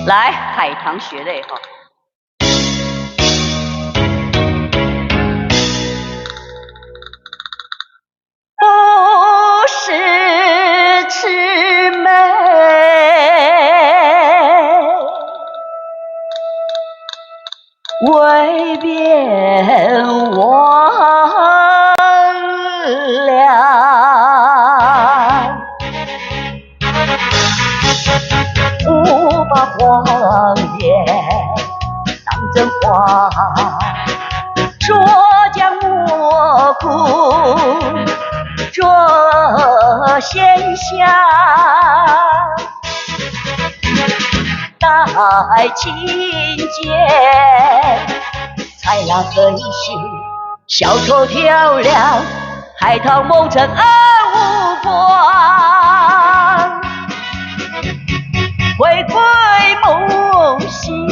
来，海棠血泪哈。不是魑魅，未变魍魉。把谎言当真话，说将蘑菇捉仙侠，待情节才让狠心，小丑跳梁，海棠梦成而无光，回归梦醒，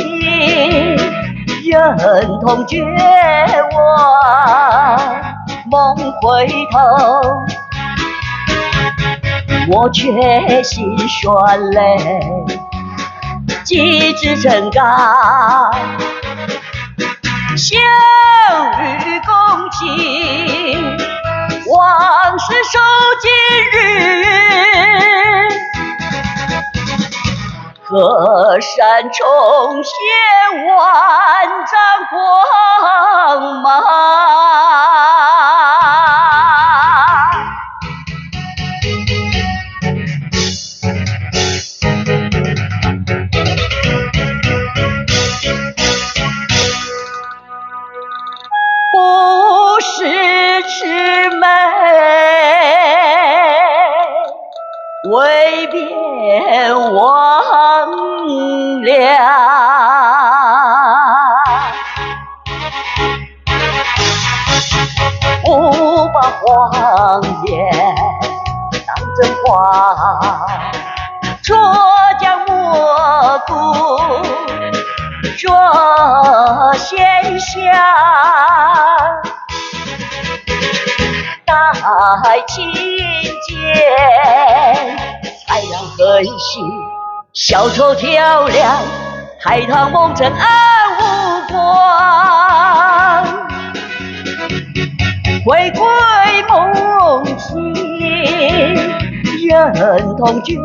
忍痛绝望，梦回头，我决心耍泪，机智成钢，相与共情，往事收今日，河山重现万丈光芒。不是魑魅，未变魍魉。不把谎言当真话，捉将蘑菇捉仙侠，待情节才让狠心，小丑跳梁，海棠梦成而无光，回归梦境，忍痛绝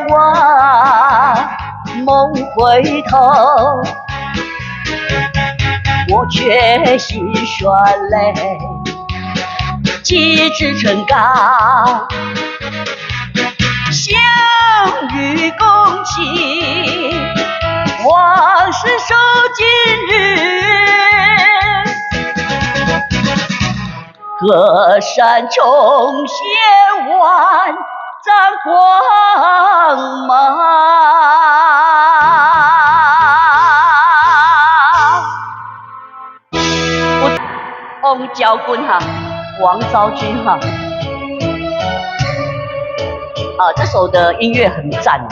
望，梦回头，我决心耍泪，机智成钢，相与共情，往事收今日，河山重现万丈光芒。翁教官哈，王昭君哈，这首的音乐很赞。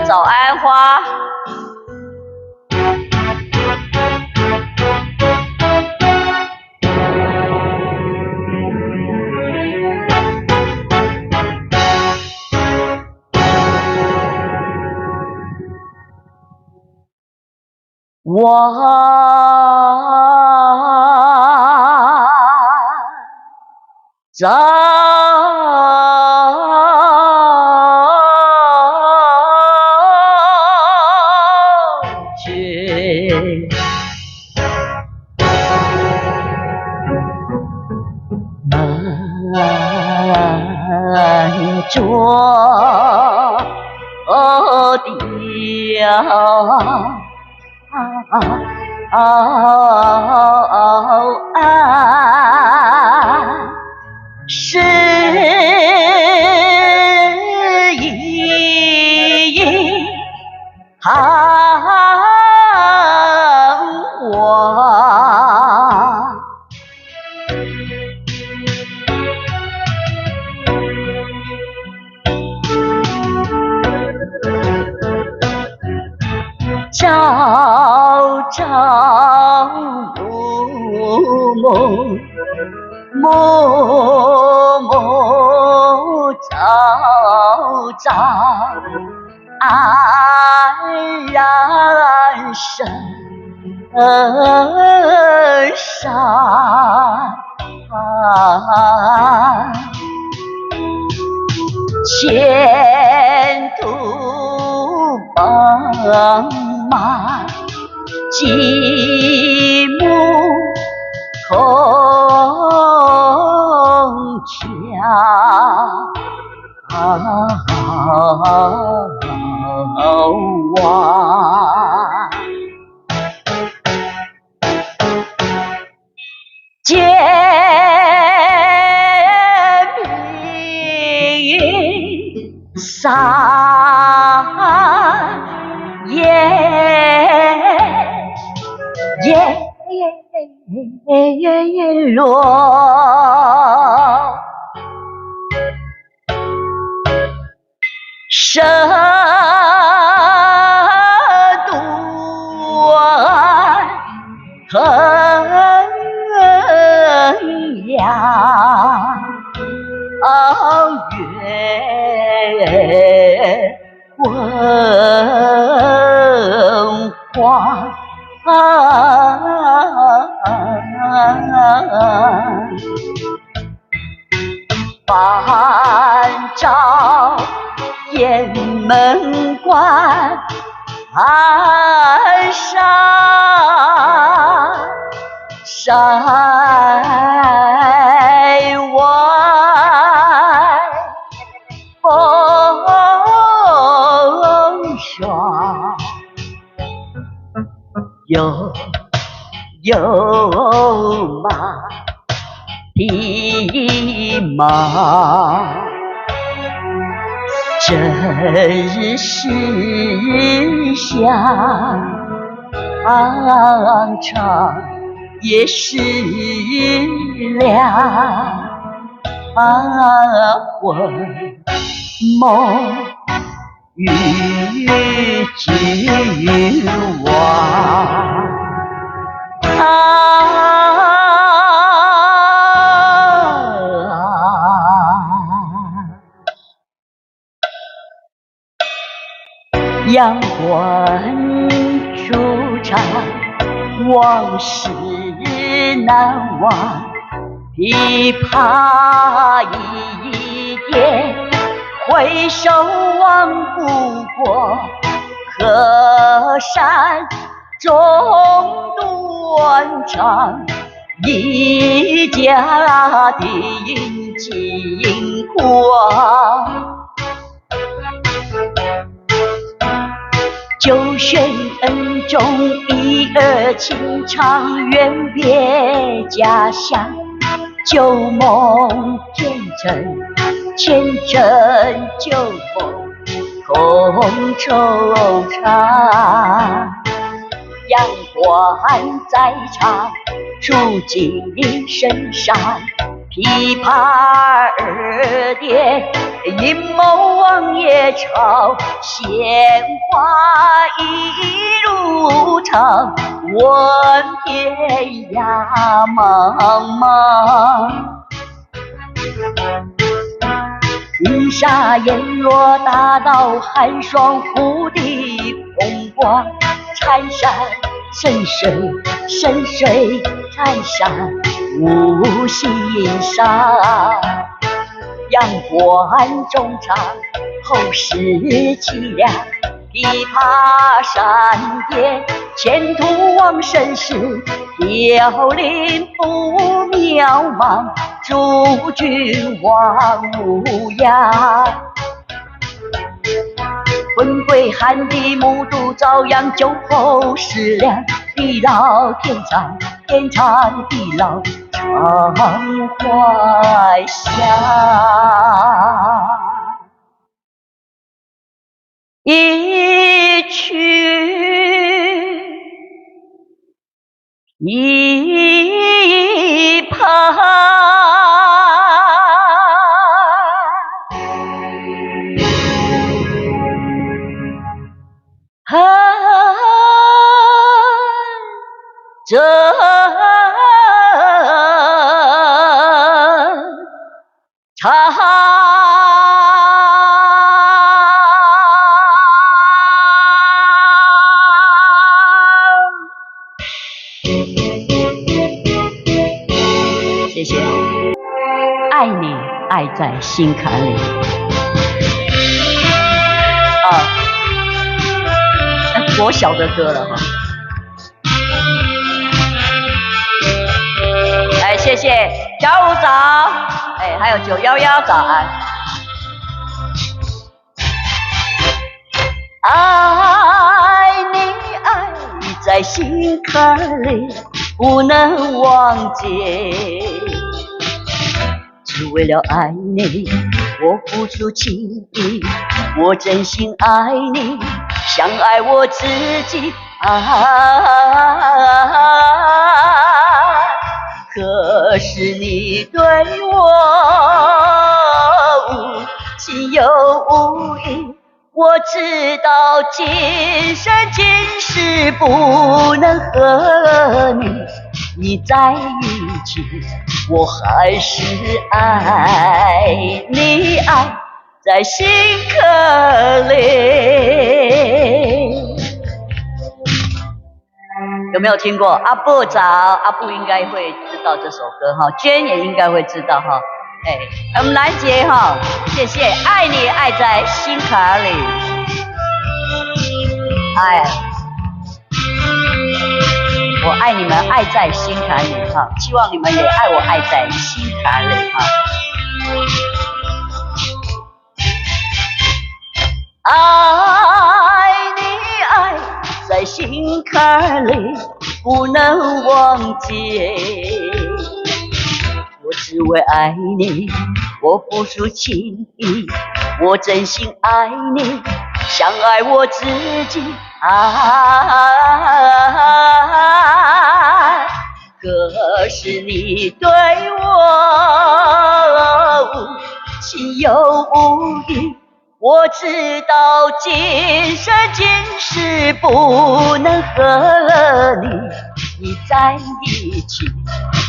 早安花。万丈雪，满桌雕。是一行话，朝朝暮暮暮暮朝朝，黯然神伤。前途茫茫，寂寞空墙。见命运散落，身断衡阳，月昏黄。反照雁门关，岸上塞外风霜。有马匹马，正日时下，长夜时凉，魂梦与俱亡。阳关出场，往事难忘。琵琶一点，回首望不过河山中断肠。一家定金光，九弦恩重，一儿情长，远别家乡。旧梦天真，前尘旧梦空惆怅。阳关在唱，触景深山。琵琶耳点，阴谋望夜潮。鲜花一路长，问天涯茫茫。云沙烟落，大道寒霜，忽地风光。缠山深水，深水缠山无心伤。阳关中唱，后世凄凉。琵琶山巅，前途往生时。凋零不渺茫，诸君望无恙。魂归汉地，目睹朝阳，酒后思量。地老天长，天长地老常怀想。一曲一盘。这谢谢。爱你，爱在心坎里。国小的歌了哈。哎，谢谢小五早，哎，还有911早安。爱你，爱在心坎里，不能忘记。只为了爱你，我付出情意，我真心爱你，像爱我自己。可是你对我无情又无义，我知道今生今世不能和你在一起，我还是爱你，爱在心坎里。有没有听过？阿布早，阿布应该会知道这首歌哈，娟也应该会知道哈。哎，我们兰姐哈，谢谢，爱你，爱在心坎里。哎，我爱你们，爱在心坎里哈，希望你们也爱我，爱在心坎里哈。爱你，爱在心坎里，不能忘记。我只为爱你，我付出情意，我真心爱你，像爱我自己。可是你对我无情又无义，我知道今生今世不能和你在一起，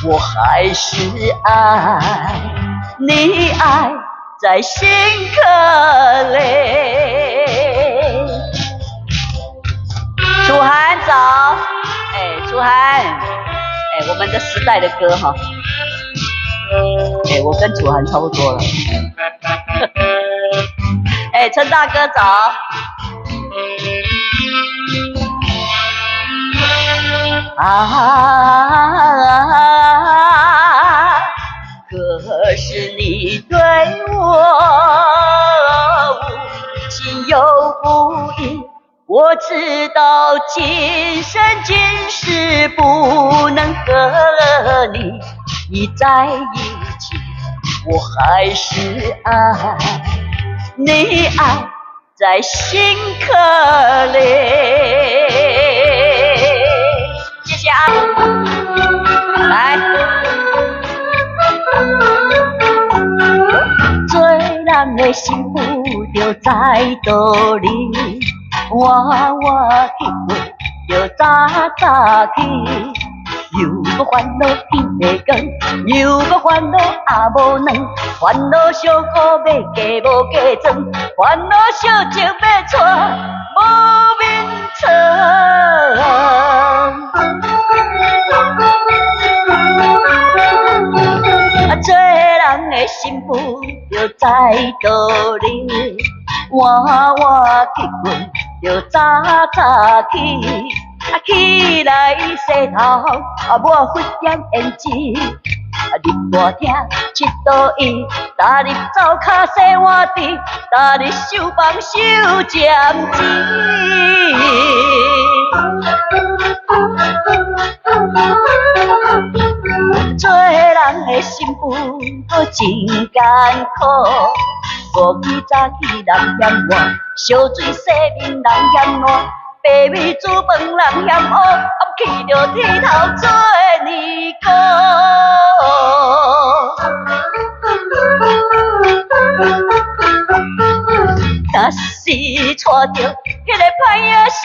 我还是爱你，爱在心坎里。楚涵早，哎，楚涵，哎，我们的时代的歌哈，哎，我跟楚涵差不多了。哎，陈大哥早。可是你对我无情又无义，我知道今生今世不能和你在一起，我还是爱你，爱在心坎里。谢谢啊，来，做人的幸福就在倒里，我去过就早起，又搁烦恼天袂光，又搁烦恼也无卵，烦恼小苦要加无加装，烦恼小情要娶无眠床。做人的幸福就在倒里，我去困就早起，起来洗头，抹粉点胭脂，入大厅佚佗伊，踏入灶骹洗碗池，踏入收房收针钱。做人的幸福搁真艰苦，过去早起人嫌晚，烧水洗面人嫌烂，白米煮饭人嫌黑，去着剃头做尼姑。若是娶着迄个歹仔媳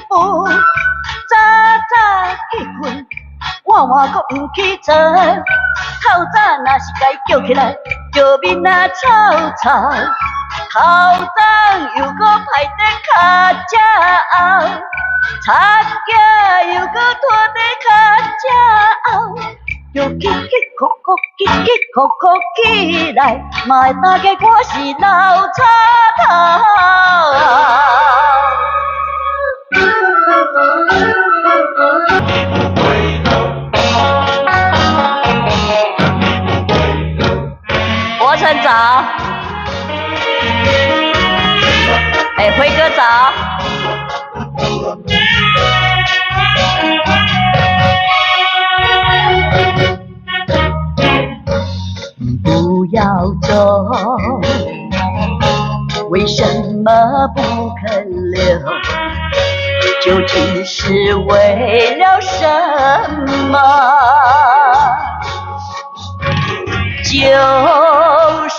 妇，早早去困，晚晚搁毋去做。透早若是该叫起来，就面仔臭臭。头早又搁排在脚趾后，擦脚又搁拖在脚趾后，又起起哭哭，起一哭哭起来，嘛会大家看是老插头。我成早，辉哥早。不要走，为什么不肯留？究竟是为了什么？就是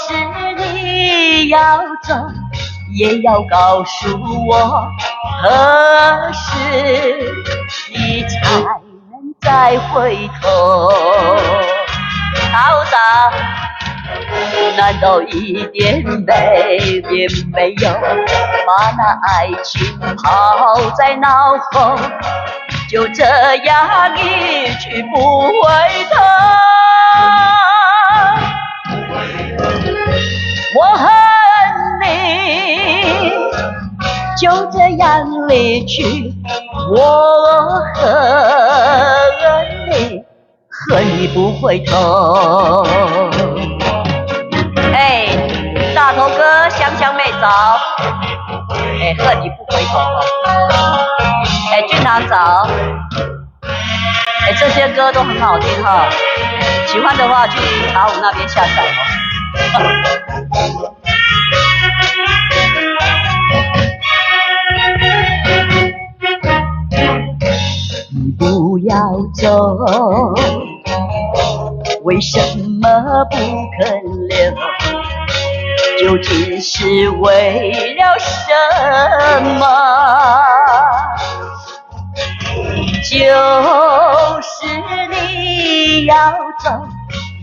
你要走，也要告诉我，何时你才能再回头？好早，难道一点美也没有？把那爱情抛在脑后，就这样一去不回头。我恨你，就这样离去。我恨你，恨你不回头。大头哥，香香妹早。恨你不回头。俊堂早。这些歌都很好听哈，喜欢的话去茶舞那边下载哦。你不要走，为什么不肯留？究竟是为了什么？就是你要走，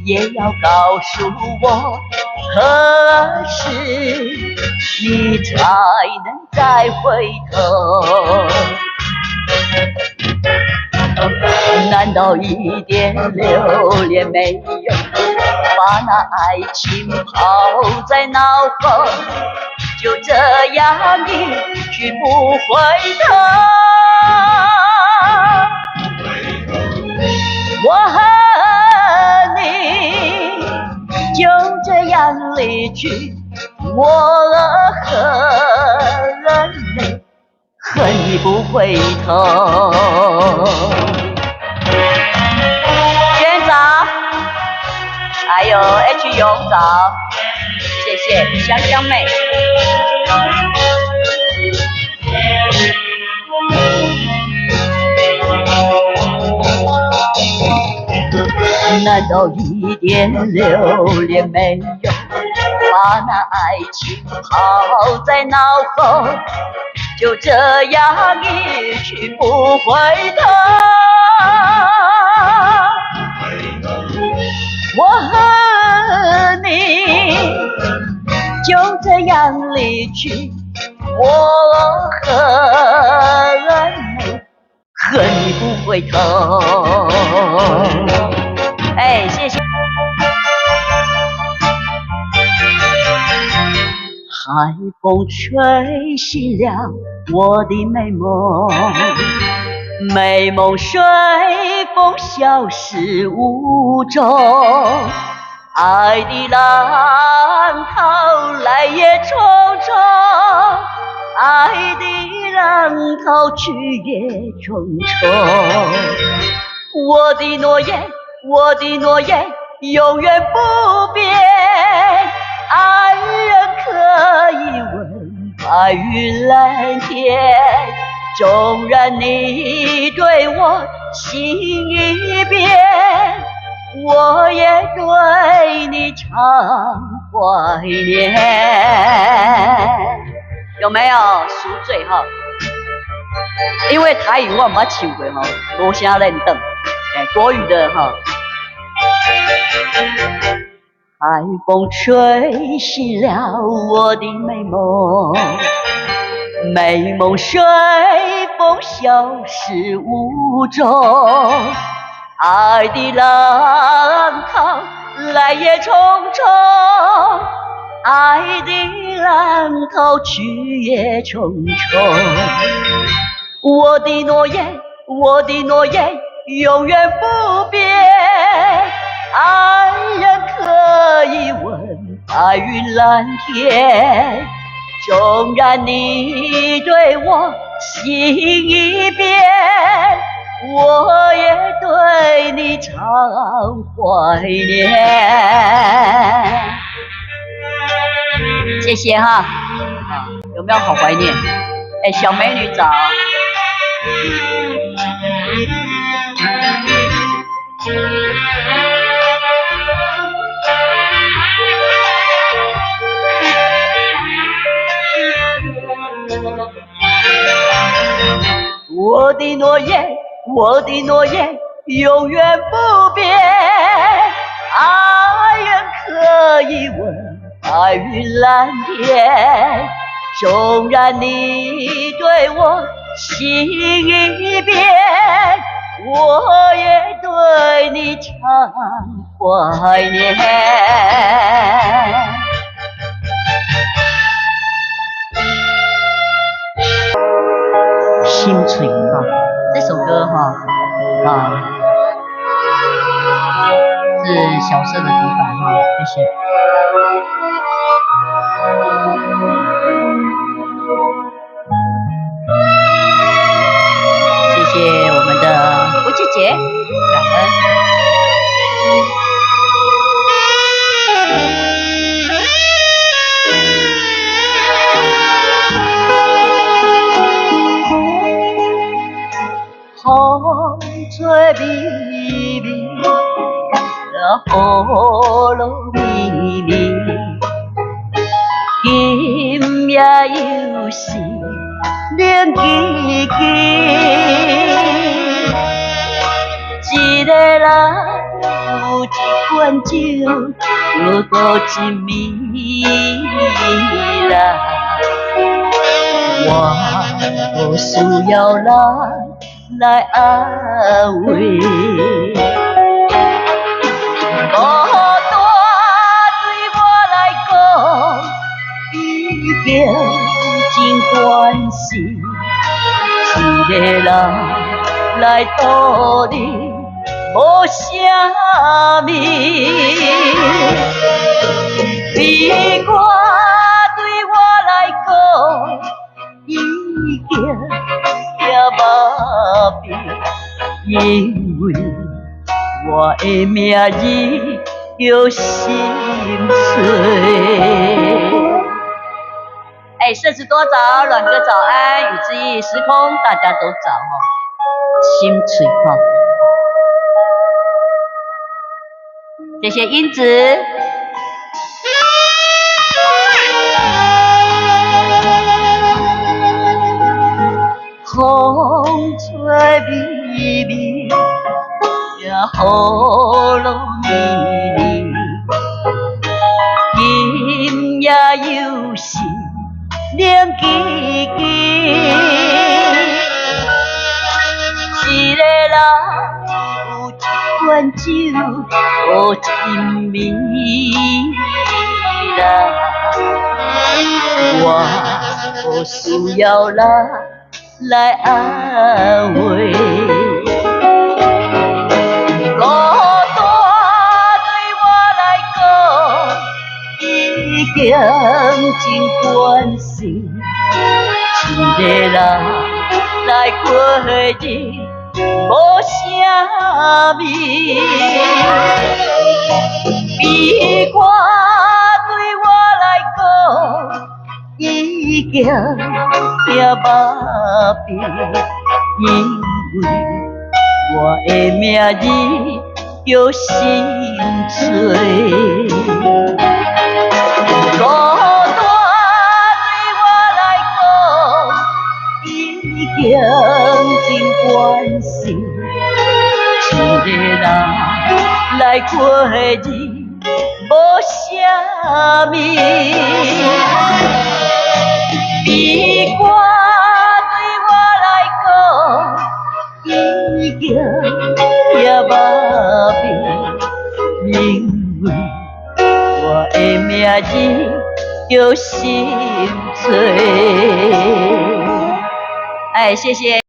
也要告诉我，何时你才能再回头？难道一点留恋没有？把那爱情抛在脑后，就这样一去不回头。我恨你，就这样离去。我恨你，恨你不回头。娟早，还有 H 勇早，谢谢香香妹。难道一点留恋没有？把那爱情抛在脑后，就这样一去不回头。我恨你，就这样离去。我恨你，恨你不回头。谢谢。海风吹醒了我的美梦，美梦随风消失无踪。爱的浪涛来也匆匆，爱的浪涛去也匆匆。我的诺言，我的诺言永远不变。爱人可以问白云蓝天，纵然你对我心已变，我也对你常怀念。有没有赎罪哈？因为台语我没唱过哈，无啥认得。国语的哈。海风吹醒了我的美梦，美梦随风消失无踪。爱的浪涛来也匆匆，爱的浪涛去也匆匆。我的诺言，我的诺言，永远不变。爱人可以问白云蓝天，纵然你对我心已变，我也对你常怀念。谢谢哈，有没有好怀念？哎，小美女早。我的诺言，我的诺言，永远不变。爱人可以问白云蓝天，纵然你对我心已变，我也对你常怀念。心碎哈，这首歌哈是小色的独白哈，谢谢。谢谢我们的胡姐姐，感恩。风吹微微，雨落绵绵，今夜又是冷凄凄。一个人有一罐酒，有多一暝啦。我不需要人来安慰，孤单对我来讲已经真关心，一个人来度日无啥物，悲歌对我来讲已经也无变，因为我的名字叫心碎。哎，摄氏多早，阮哥早安，与之意时空，大家都早哈，心碎哈。谢谢英子。风吹微微，也雨落绵绵，今夜又是冷凄凄。一个人有一罐酒，无一暝啦。我不需要人来安慰，孤单对我来讲已经真关心，一个人来过日无啥物，悲歌对我来讲已经也无变，因为我的名字叫心碎。孤单对我来讲已经真关心，一个人来过日无啥物，悲歌对我来讲已经也无变，因为有心醉。哎，谢谢。